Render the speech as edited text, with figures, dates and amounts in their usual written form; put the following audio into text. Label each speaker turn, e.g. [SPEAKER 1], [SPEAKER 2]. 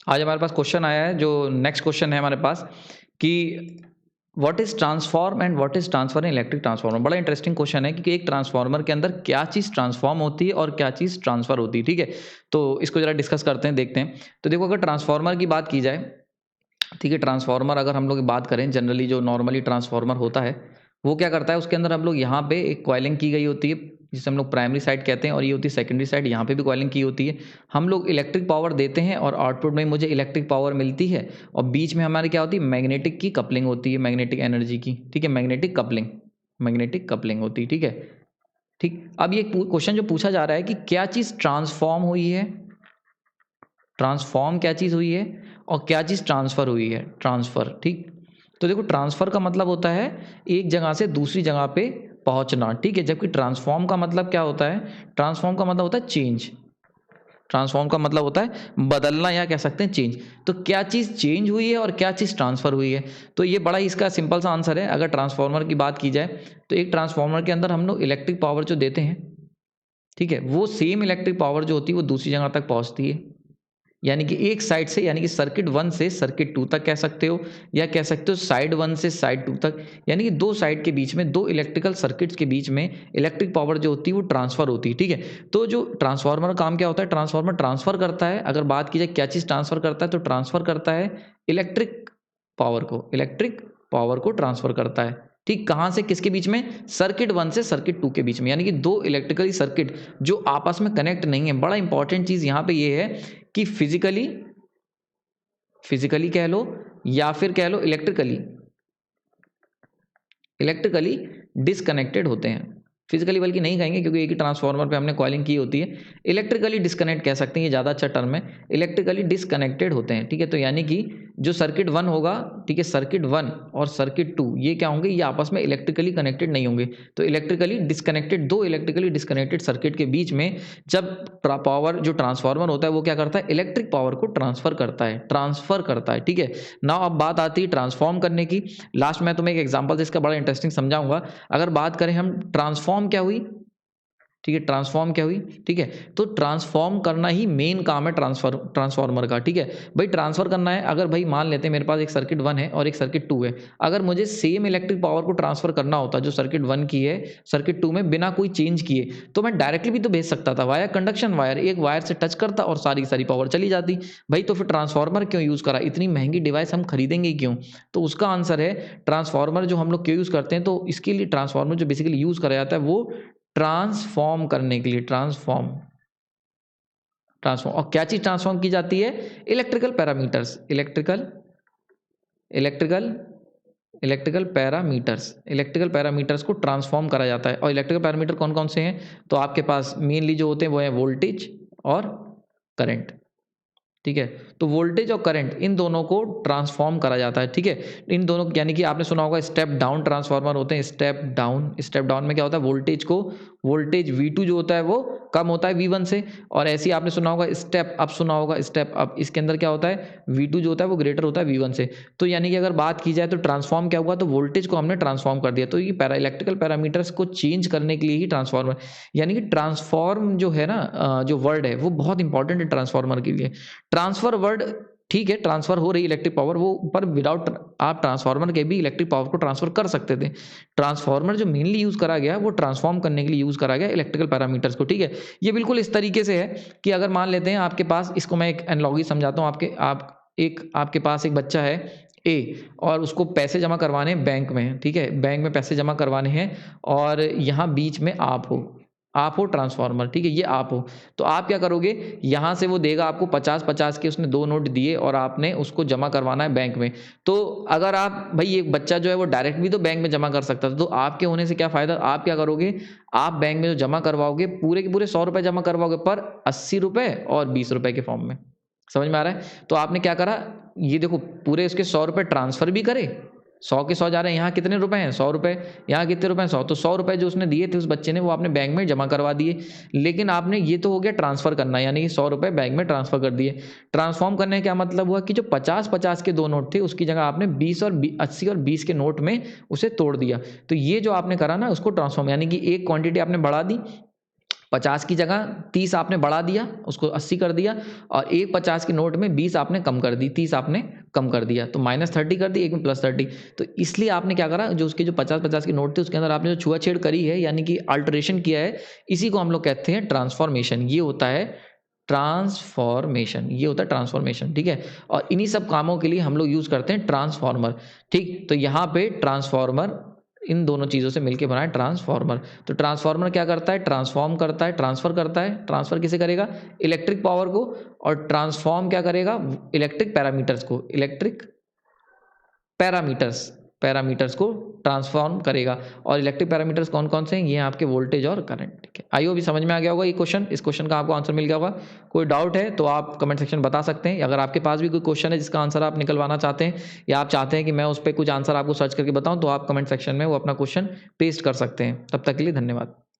[SPEAKER 1] आज हमारे पास क्वेश्चन आया है, जो नेक्स्ट क्वेश्चन है हमारे पास कि what is transform and what is transfer in electric transformer. बड़ा इंटरेस्टिंग क्वेश्चन है क्योंकि एक ट्रांसफार्मर के अंदर क्या चीज़ ट्रांसफॉर्म होती है और क्या चीज़ ट्रांसफर होती है। ठीक है, तो इसको जरा डिस्कस करते हैं, देखते हैं। तो देखो, अगर ट्रांसफार्मर की बात की जाए, ठीक है, ट्रांसफार्मर अगर हम लोग बात करें, जनरली जो नॉर्मली ट्रांसफार्मर होता है वो क्या करता है, उसके अंदर हम लोग यहाँ पे एक कॉइलिंग की गई होती है जिसे हम लोग प्राइमरी साइड कहते हैं, और ये होती है सेकेंडरी साइड, यहाँ पे भी कॉइलिंग की होती है। हम लोग इलेक्ट्रिक पावर देते हैं और आउटपुट में मुझे इलेक्ट्रिक पावर मिलती है, और बीच में हमारी क्या होती है, मैग्नेटिक की कपलिंग होती है, मैग्नेटिक एनर्जी की। ठीक है, मैग्नेटिक कपलिंग, मैग्नेटिक कपलिंग होती है। ठीक है, ठीक। अब ये क्वेश्चन जो पूछा जा रहा है कि क्या चीज़ ट्रांसफॉर्म हुई है, ट्रांसफॉर्म क्या चीज़ हुई है, और क्या चीज़ ट्रांसफ़र हुई है, ट्रांसफ़र। ठीक, तो देखो, ट्रांसफ़र का मतलब होता है एक जगह से दूसरी जगह पे पहुंचना। ठीक है, जबकि ट्रांसफॉर्म का मतलब क्या होता है, ट्रांसफॉर्म का मतलब होता है चेंज, ट्रांसफॉर्म का मतलब होता है बदलना, या कह सकते हैं चेंज। तो क्या चीज़ चेंज हुई है और क्या चीज़ ट्रांसफ़र हुई है, तो ये बड़ा इसका सिंपल सा आंसर है। अगर ट्रांसफॉर्मर की बात की जाए तो एक ट्रांसफॉर्मर के अंदर हम लोग इलेक्ट्रिक पावर जो देते हैं, ठीक है, वो सेम इलेक्ट्रिक पावर जो होती है वो दूसरी जगह तक पहुंचती है। यानी कि एक साइड से, यानी कि सर्किट 1 से सर्किट 2 तक कह सकते हो, या कह सकते हो साइड 1 से साइड 2 तक। यानी कि दो साइड के बीच में, दो इलेक्ट्रिकल सर्किट्स के बीच में इलेक्ट्रिक पावर जो होती है वो ट्रांसफर होती है। ठीक है, तो जो ट्रांसफार्मर का काम क्या होता है, ट्रांसफार्मर ट्रांसफर करता है। अगर बात की जाए क्या चीज़ ट्रांसफर करता है, तो ट्रांसफर करता है इलेक्ट्रिक पावर को, इलेक्ट्रिक पावर को ट्रांसफर करता है। ठीक, कहाँ से किसके बीच में, सर्किट 1 से सर्किट 2 के बीच में। यानी कि दो इलेक्ट्रिकली सर्किट जो आपस में कनेक्ट नहीं है। बड़ा इंपॉर्टेंट चीज़ यहाँ पे ये है कि फिजिकली, फिजिकली कह लो या फिर कह लो इलेक्ट्रिकली, इलेक्ट्रिकली डिसकनेक्टेड होते हैं। फिजिकली बल्कि नहीं कहेंगे, क्योंकि एक ही ट्रांसफार्मर पे हमने कॉइलिंग की होती है। इलेक्ट्रिकली डिसकनेक्ट कह सकते हैं, ये ज़्यादा अच्छा टर्म है। इलेक्ट्रिकली डिसकनेक्टेड होते हैं। ठीक है, तो यानी कि जो सर्किट 1 होगा, ठीक है, सर्किट 1 और सर्किट 2 ये क्या होंगे, ये आपस में इलेक्ट्रिकली कनेक्टेड नहीं होंगे। तो इलेक्ट्रिकली डिसकनेक्टेड, दो इलेक्ट्रिकली डिसकनेक्टेड सर्किट के बीच में जब पावर, जो ट्रांसफार्मर होता है वो क्या करता है, इलेक्ट्रिक पावर को ट्रांसफर करता है, ट्रांसफर करता है। ठीक है, नाउ अब बात आती है ट्रांसफॉर्म करने की। लास्ट में तुम्हें एक एग्जांपल से इसका बड़ा इंटरेस्टिंग समझाऊंगा। अगर बात करें हम, ट्रांसफॉर्म क्या हुई, ठीक है, ट्रांसफॉर्म क्या हुई, ठीक है, तो ट्रांसफॉर्म करना ही मेन काम है ट्रांसफार्मर का। ठीक है भाई, ट्रांसफर करना है। अगर भाई मान लेते हैं मेरे पास एक सर्किट 1 है और एक सर्किट 2 है, अगर मुझे सेम इलेक्ट्रिक पावर को ट्रांसफर करना होता जो सर्किट 1 की है सर्किट 2 में, बिना कोई चेंज किए, तो मैं डायरेक्टली भी तो भेज सकता था वाया कंडक्शन वायर, एक वायर से टच करता और सारी सारी पावर चली जाती। भाई तो फिर ट्रांसफार्मर क्यों यूज़ करा, इतनी महंगी डिवाइस हम खरीदेंगे क्यों। तो उसका आंसर है, ट्रांसफार्मर जो हम लोग क्यों यूज़ करते हैं, तो इसके लिए ट्रांसफार्मर जो बेसिकली यूज़ करा जाता है वो ट्रांसफॉर्म करने के लिए, ट्रांसफॉर्म, ट्रांसफॉर्म। और क्या चीज ट्रांसफॉर्म की जाती है, electrical parameters, electrical, electrical, electrical parameters, electrical parameters को ट्रांसफॉर्म करा जाता है। और इलेक्ट्रिकल पैरामीटर कौन कौन से हैं, तो आपके पास मेनली जो होते हैं वो है वोल्टेज और करंट। ठीक है, तो वोल्टेज और करंट इन दोनों को ट्रांसफॉर्म करा जाता है। ठीक है, इन दोनों, यानी कि आपने सुना होगा स्टेप डाउन ट्रांसफार्मर होते हैं, स्टेप डाउन, स्टेप डाउन में क्या होता है, वोल्टेज को, वोल्टेज V2 जो होता है वो कम होता है V1 से, और ऐसे ही आपने सुना होगा स्टेप अप, सुना होगा स्टेप अप, इसके अंदर क्या होता है, V2 जो होता है वो ग्रेटर होता है V1 से। तो यानी कि अगर बात की जाए तो ट्रांसफॉर्म क्या हुआ, तो वोल्टेज को हमने ट्रांसफॉर्म कर दिया। तो ये इलेक्ट्रिकल पैरामीटर्स को चेंज करने के लिए ही ट्रांसफार्मर, यानी कि ट्रांसफॉर्म जो है ना, जो वर्ड है वो बहुत इंपॉर्टेंट है ट्रांसफार्मर के लिए। ट्रांसफर वर्ड, ठीक है, ट्रांसफर हो रही इलेक्ट्रिक पावर वो, पर विदाउट, आप ट्रांसफार्मर के भी इलेक्ट्रिक पावर को ट्रांसफर कर सकते थे। ट्रांसफार्मर जो मेनली यूज करा गया वो ट्रांसफॉर्म करने के लिए यूज करा गया इलेक्ट्रिकल पैरामीटर्स को। ठीक है, ये बिल्कुल इस तरीके से है कि अगर मान लेते हैं आपके पास, इसको मैं एक एनालॉजी समझाता हूँ आपके, आपके पास एक बच्चा है ए, और उसको पैसे जमा करवाने हैं बैंक में। ठीक है, बैंक में पैसे जमा करवाने हैं, और यहाँ बीच में आप हो, आप हो ट्रांसफार्मर। ठीक है, ये आप हो, तो आप क्या करोगे, यहाँ से वो देगा आपको 50-50 के, उसने 2 नोट दिए और आपने उसको जमा करवाना है बैंक में। तो अगर आप, भाई एक बच्चा जो है वो डायरेक्ट भी तो बैंक में जमा कर सकता था, तो आपके होने से क्या फ़ायदा, आप क्या करोगे, आप बैंक में जो जमा करवाओगे पूरे के पूरे 100 रुपये जमा करवाओगे, पर 80 रुपये और 20 रुपये के फॉर्म में। समझ में आ रहा है, तो आपने क्या करा, ये देखो पूरे उसके 100 रुपये ट्रांसफ़र भी करे, 100 के 100 जा रहे हैं, यहाँ कितने रुपए हैं, 100 रुपये, यहाँ कितने रुपए हैं, 100, तो 100 रुपये जो उसने दिए थे उस बच्चे ने, वो आपने बैंक में जमा करवा दिए। लेकिन आपने, ये तो हो गया ट्रांसफर करना, यानी कि 100 रुपये बैंक में ट्रांसफर कर दिए। ट्रांसफॉर्म करने का क्या मतलब हुआ कि जो 50-50 के 2 नोट थे उसकी जगह आपने 80 और 20 के नोट में उसे तोड़ दिया। तो ये जो आपने करा ना उसको ट्रांसफॉर्म, यानी कि एक क्वांटिटी आपने बढ़ा दी, 50 की जगह 30 आपने बढ़ा दिया, उसको 80 कर दिया, और एक 50 के नोट में 20 आपने कम कर दी, 30 आपने कम कर दिया, तो -30 कर दी, एक में +30। तो इसलिए आपने क्या करा, जो उसके जो 50-50 के नोट थे उसके अंदर आपने जो छुआछेड़ करी है, यानी कि अल्टरेशन किया है, इसी को हम लोग कहते हैं ट्रांसफॉर्मेशन। ये होता है ट्रांसफॉर्मेशन, ये होता है ट्रांसफॉर्मेशन, ठीक है। और इन्हीं सब कामों के लिए हम लोग यूज़ करते हैं ट्रांसफॉर्मर, ठीक। तो यहाँ पे ट्रांसफॉर्मर इन दोनों चीज़ों से मिलकर बना है ट्रांसफॉर्मर। तो ट्रांसफॉर्मर क्या करता है, ट्रांसफॉर्म करता है, ट्रांसफ़र करता है। ट्रांसफ़र किसे करेगा, इलेक्ट्रिक पावर को, और ट्रांसफॉर्म क्या करेगा, इलेक्ट्रिक पैरामीटर्स को, इलेक्ट्रिक पैरामीटर्स, पैरामीटर्स को ट्रांसफॉर्म करेगा। और इलेक्ट्रिक पैरामीटर्स कौन कौन से हैं, ये हैं आपके वोल्टेज और करंट, ठीक है। आई होप भी समझ में आ गया होगा ये क्वेश्चन, इस क्वेश्चन का आपको आंसर मिल गया होगा। कोई डाउट है तो आप कमेंट सेक्शन में बता सकते हैं। अगर आपके पास भी कोई क्वेश्चन है जिसका आंसर आप निकलवाना चाहते हैं, या आप चाहते हैं कि मैं उस पर कुछ आंसर आपको सर्च करके बताऊं, तो आप कमेंट सेक्शन में वो अपना क्वेश्चन पेस्ट कर सकते हैं। तब तक के लिए धन्यवाद।